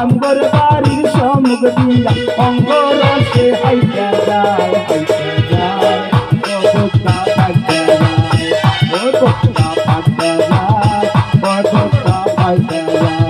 আমগর বাড়ির সমুখ দিয়া অঙ্গ রসে হাইটা যায় ও বোকা ফাইটা যায় ও বোকা ফাইটা যায় ও বোকা ফাইটা যায়।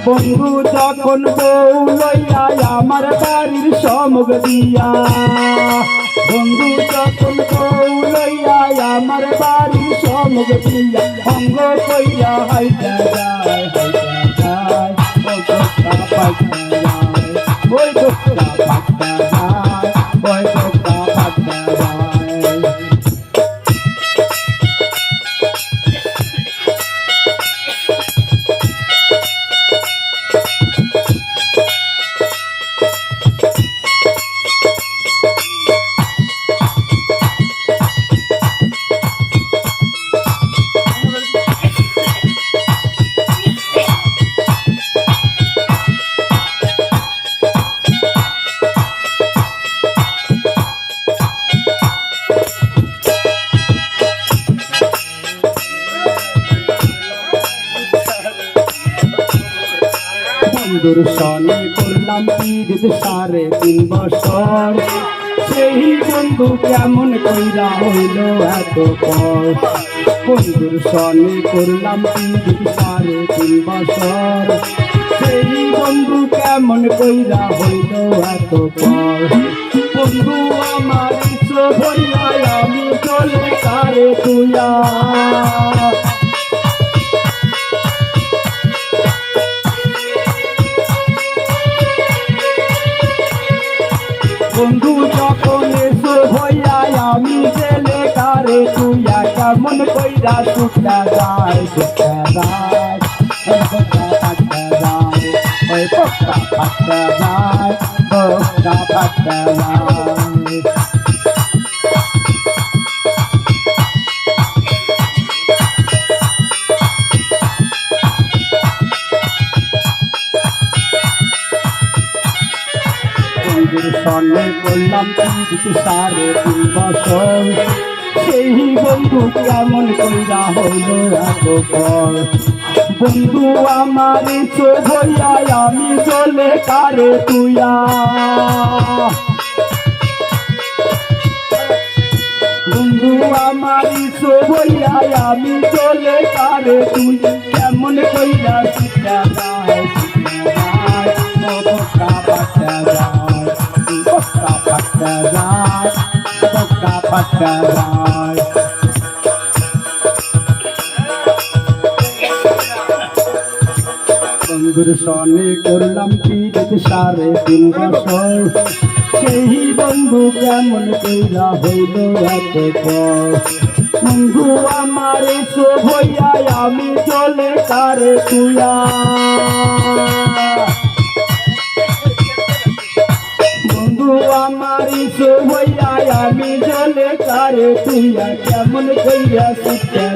বন্ধু যখন বউ লইয়া আমার বাড়ির সমুখ দিয়া বন্ধু যখন বউ লইয়া আমার বাড়ির সমুখ দিয়া অঙ্গ কইরা হাইটা যায় ও বোকা ফাইটা যায় ওই বোকা ফাইটা যায় ওই বোকা ফাইটা যায়। বন্ধুর সনে করলাম পীড়িত 3.5 বছর সেই বন্ধু কেমন কইরা হইল এত পর বন্ধুর সনে করলাম পীড়িত 3.5 বছর সেই বন্ধু কেমন কইরা হইল এত পর বন্ধু আমার ভরিয়া আমি চলে কারে তুইয়া বন্ধু যখন এসো হইয়া আমি গেলে কারে তুইয়া কেমন কইরা সুখা যায় সুখা যায় ওই বোকা ফাটা যায় ওই বোকা ফাটা যায় বোকা ফাটা যায়। বন্ধুর সনে করলাম পীড়িত 3.5 বছর সেই বন্ধু কেমন কইরা হইল এত পর বন্ধু আমার চোখ হইয়া আমি চলে কারে তুইয়া বন্ধু আমার চোখ হইয়া আমি চলে কারে তুই কেমন কইরা শিখা যায় ও বোকা ফাটা যায় বোকা ফাটা যায় বোকা ফাটা যায়। বন্ধুর সনে করলাম পীড়িত 3.5 বছর সেই বন্ধু কেমন কইরা হইল এত পর বন্ধু আমার চোখ হইয়া আমি চলে কারে তুইয়া বন্ধু আমার চোখ হইয়া আমি চলে কারে তুইয়া কেমন কইরা শিখা